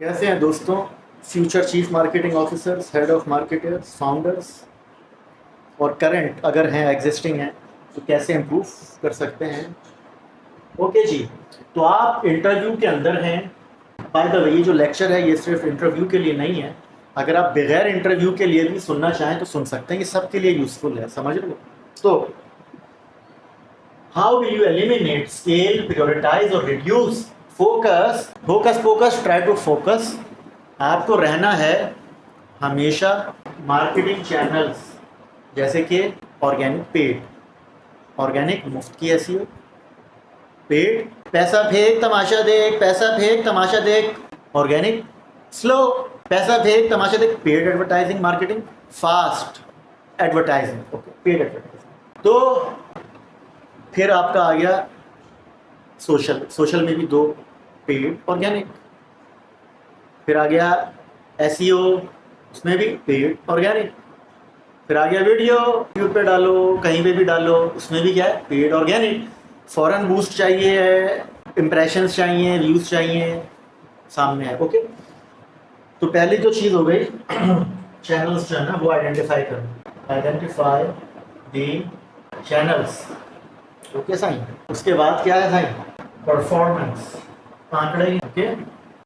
कैसे हैं दोस्तों? Future chief marketing officers, head of marketers, founders और करंट अगर हैं, एग्जिस्टिंग हैं, तो कैसे इम्प्रूव कर सकते हैं। ओके जी, तो आप इंटरव्यू के अंदर हैं। बाय द वे, ये जो लेक्चर है ये सिर्फ इंटरव्यू के लिए नहीं है। अगर आप बगैर इंटरव्यू के लिए भी सुनना चाहें तो सुन सकते हैं, ये सबके लिए यूजफुल है, समझ लो। तो how will you eliminate, scale, prioritize और reduce focus try to focus. आपको रहना है हमेशा मार्केटिंग चैनल्स जैसे कि ऑर्गेनिक, पेड। ऑर्गेनिक मुफ्त की एसईओ, पेड पैसा फेंक तमाशा देख, पैसा फेंक तमाशा देख। ऑर्गेनिक स्लो, पैसा फेंक तमाशा देख। Paid advertising marketing, fast advertising, okay, paid advertising. तो फिर आपका आ गया सोशल में भी दो, पेड, ऑर्गेनिक। फिर आ गया एसईओ, उसमें भी पेड, ऑर्गेनिक। फिर आ गया वीडियो, यूट्यूब पे डालो, कहीं पे भी डालो, उसमें भी क्या है, पेड, ऑर्गेनिक। फॉरन बूस्ट चाहिए है, इम्प्रेशंस चाहिए, व्यूज चाहिए, सामने है। ओके, तो पहली जो चीज़ हो गई चैनल्स जो है ना वो आइडेंटिफाई करना, identify the channels. Okay sign. उसके बाद क्या है साइन, परफॉर्मेंस, आंकड़े। ओके,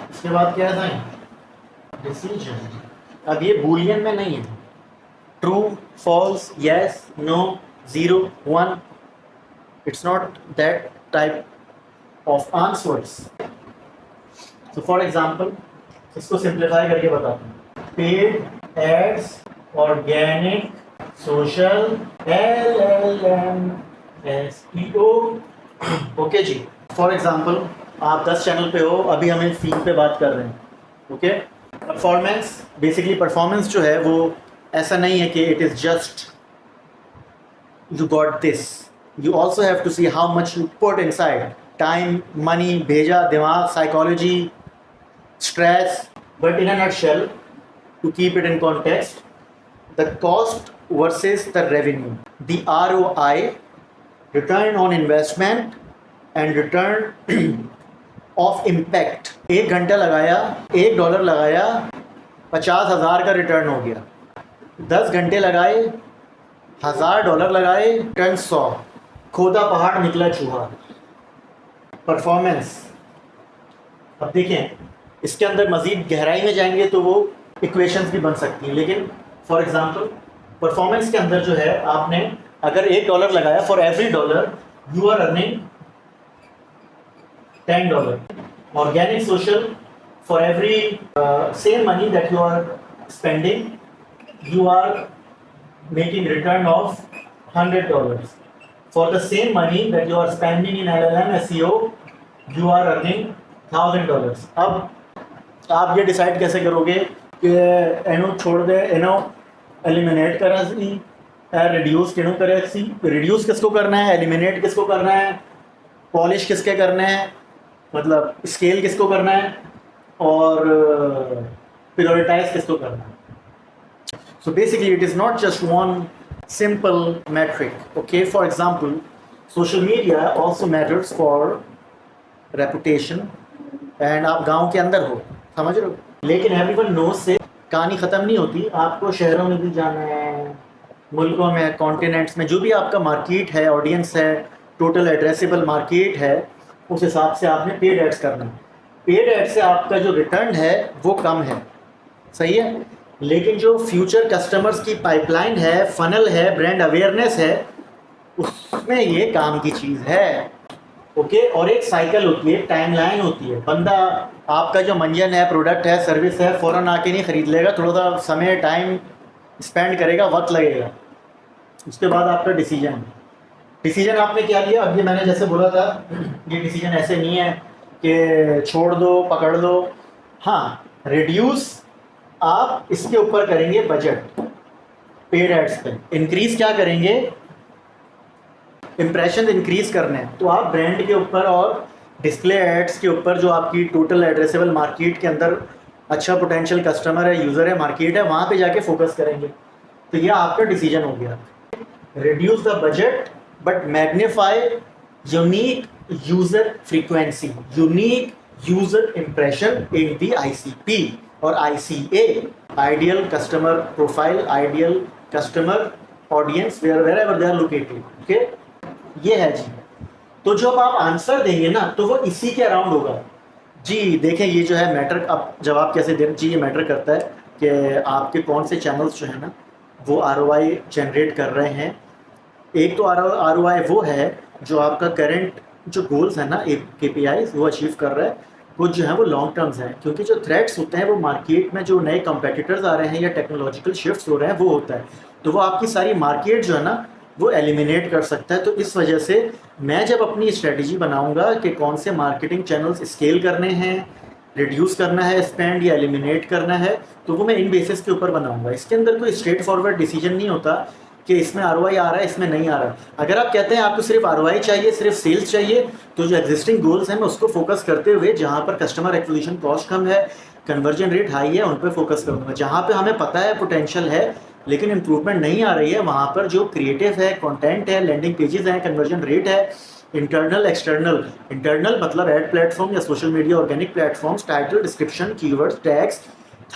उसके बाद क्या है साइन, डिसीजन। अब ये बूलियन में नहीं है, true, false, yes, no, 0, 1। It's not that type of answers. तो फॉर एग्जाम्पल इसको सिंप्लीफाई करके बताता हूँ। Paid ads, organic, social, LLM, SEO। Okay जी, फॉर एग्जाम्पल आप 10 चैनल पे हो, अभी हम एक फीड पे बात कर रहे हैं। ओके, परफॉर्मेंस, बेसिकली परफॉर्मेंस जो है वो ऐसा नहीं है कि it is just you got this, you also have to see how much you put inside, time, money, भेजा, दिमाग, psychology, stress. But in a nutshell, to keep it in context, the cost versus the revenue, the ROI, return on investment and return of impact। 1 घंटा लगाया, $1 लगाया, 50,000 का return हो गया। 10 घंटे लगाए, $1,000 लगाए, टन 100, खोदा पहाड़ निकला चूहा। परफॉर्मेंस, अब देखें इसके अंदर मज़ीद गहराई में जाएंगे तो वो इक्वेशंस भी बन सकती हैं, लेकिन फॉर एग्जांपल परफॉर्मेंस के अंदर जो है, आपने अगर $1 लगाया, for every dollar you are earning $10। Organic, social, for every same money that you are spending, you are making return of $100. For the same money that you are spending in LLM SEO, you are earning $1,000। अब आप ये decide कैसे करोगे कि एनो छोड़ दे, एनो eliminate करा सी, reduce क्यों करे सी। रिड्यूस किसको करना है, एलिमिनेट किसको करना है, पॉलिश किसके करने हैं, मतलब स्केल किसको करना है, और प्रायोरिटाइज किसको करना है। So basically it is not just one simple metric. Okay, for example, social media also matters for reputation, and आप गांव के अंदर हो, समझ रहे हो, लेकिन everyone knows से कहानी ख़त्म नहीं होती। आपको शहरों में भी जाना है, मुल्कों में, कॉन्टिनेंट्स में, जो भी आपका मार्केट है, ऑडियंस है, टोटल एड्रेसेबल मार्केट है, उस हिसाब से आपने पेड एड्स करना है। पेड एड से आपका जो रिटर्न है वो कम है, सही है, लेकिन जो फ्यूचर कस्टमर्स की पाइपलाइन है, फनल है, ब्रांड अवेयरनेस है, उसमें ये काम की चीज़ है। ओके, और एक साइकिल होती है, टाइमलाइन होती है। बंदा आपका जो मंजन है, प्रोडक्ट है, सर्विस है, फ़ौरन आके नहीं ख़रीद लेगा, थोड़ा सा समय, टाइम स्पेंड करेगा, वक्त लगेगा। उसके बाद आपका डिसीजन आपने क्या लिया। अब ये मैंने जैसे बोला था, ये डिसीजन ऐसे नहीं है कि छोड़ दो, पकड़ दो। हाँ, रिड्यूस आप इसके ऊपर करेंगे बजट, पेड एड्स पे इंक्रीज क्या करेंगे, इंप्रेशन इंक्रीज करने हैं, तो आप ब्रांड के ऊपर और डिस्प्ले एड्स के ऊपर, जो आपकी टोटल एड्रेसेबल मार्केट के अंदर अच्छा पोटेंशियल कस्टमर है, यूज़र है, मार्केट है, वहाँ पे जाके फोकस करेंगे। तो ये आपका डिसीजन हो गया। Reduce the budget but magnify unique user frequency, unique user impression in the ICP or ICA, ideal customer profile, ideal customer audience wherever they are located. Okay, ये है जी। तो जब आप आंसर देंगे ना तो वो इसी के अराउंड होगा जी। देखें ये जो है मैटर, अब जवाब कैसे दें जी, ये मैटर करता है कि आपके कौन से चैनल्स जो है ना वो ROI जनरेट कर रहे हैं। एक तो ROI वो है जो आपका करंट जो गोल्स है ना KPIs वो अचीव कर रहा है, कुछ जो है वो लॉन्ग टर्म्स हैं, क्योंकि जो थ्रेट्स होते हैं वो मार्केट में जो नए कंपेटिटर्स आ रहे हैं या टेक्नोलॉजिकल शिफ्ट्स हो रहे हैं वो होता है, तो वो आपकी सारी मार्केट जो है ना वो एलिमिनेट कर सकता है। तो इस वजह से मैं जब अपनी स्ट्रेटजी बनाऊंगा कि कौन से मार्केटिंग चैनल्स स्केल करने हैं, रिड्यूस करना है स्पेंड या एलिमिनेट करना है, तो वो मैं इन बेसिस के ऊपर बनाऊंगा। इसके अंदर कोई स्ट्रेट फॉरवर्ड डिसीजन नहीं होता कि इसमें ROI आ रहा है इसमें नहीं आ रहा। अगर आप कहते हैं आपको सिर्फ ROI चाहिए, सिर्फ सेल्स चाहिए, तो जो एग्जिस्टिंग गोल्स हैं मैं उसको फोकस करते हुए जहाँ पर कस्टमर एक्विजिशन कॉस्ट कम है, कन्वर्जन रेट हाई है, उन पर फोकस करूँगा। जहाँ पे हमें पता है पोटेंशियल है लेकिन इम्प्रूवमेंट नहीं आ रही है, वहाँ पर जो क्रिएटिव है, कंटेंट है, लैंडिंग पेजेस हैं, कन्वर्जन रेट है, इंटरनल एक्सटर्नल, इंटरनल मतलब एड प्लेटफॉर्म या social media organic platforms, title, description, keywords, tags,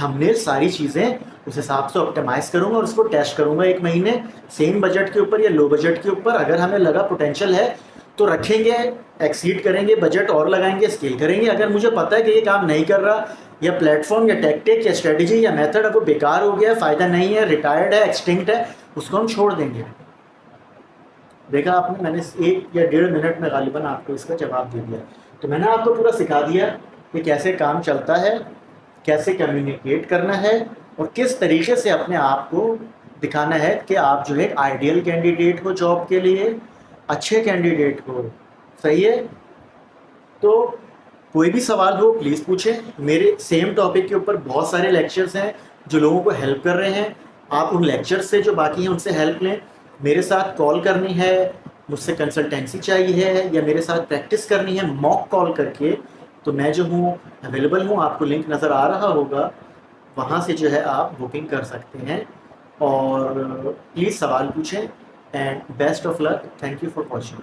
thumbnail, सारी चीज़ें उस हिसाब से ऑप्टिमाइज़ करूँगा और उसको टेस्ट करूँगा 1 महीने, सेम बजट के ऊपर या लो बजट के ऊपर। अगर हमें लगा पोटेंशियल है तो रखेंगे, एक्सीड करेंगे, बजट और लगाएंगे, स्केल करेंगे। अगर मुझे पता है कि ये काम नहीं कर रहा, या प्लेटफॉर्म या टैक्टिक या स्ट्रेटजी या मेथड अब वो बेकार हो गया, फ़ायदा नहीं है, रिटायर्ड है, एक्सटिंक्ट है, उसको हम छोड़ देंगे। देखा आपने, मैंने 1 या 1.5 मिनट में गालिबन आपको इसका जवाब दे दिया। तो मैंने आपको पूरा सिखा दिया कि कैसे काम चलता है, कैसे कम्युनिकेट करना है और किस तरीके से अपने आप को दिखाना है कि आप जो है आइडियल कैंडिडेट हो जॉब के लिए, अच्छे कैंडिडेट हो। सही है? तो कोई भी सवाल हो प्लीज़ पूछें। मेरे सेम टॉपिक के ऊपर बहुत सारे लेक्चर्स हैं जो लोगों को हेल्प कर रहे हैं। आप उन लेक्चर्स से जो बाकी हैं उनसे हेल्प लें। मेरे साथ कॉल करनी है, मुझसे कंसल्टेंसी चाहिए है या मेरे साथ प्रैक्टिस करनी है मॉक कॉल करके, तो मैं जो हूँ अवेलेबल हूँ। आपको लिंक नज़र आ रहा होगा, वहाँ से जो है आप बुकिंग कर सकते हैं। और प्लीज़ सवाल पूछें and best of luck. Thank you for watching.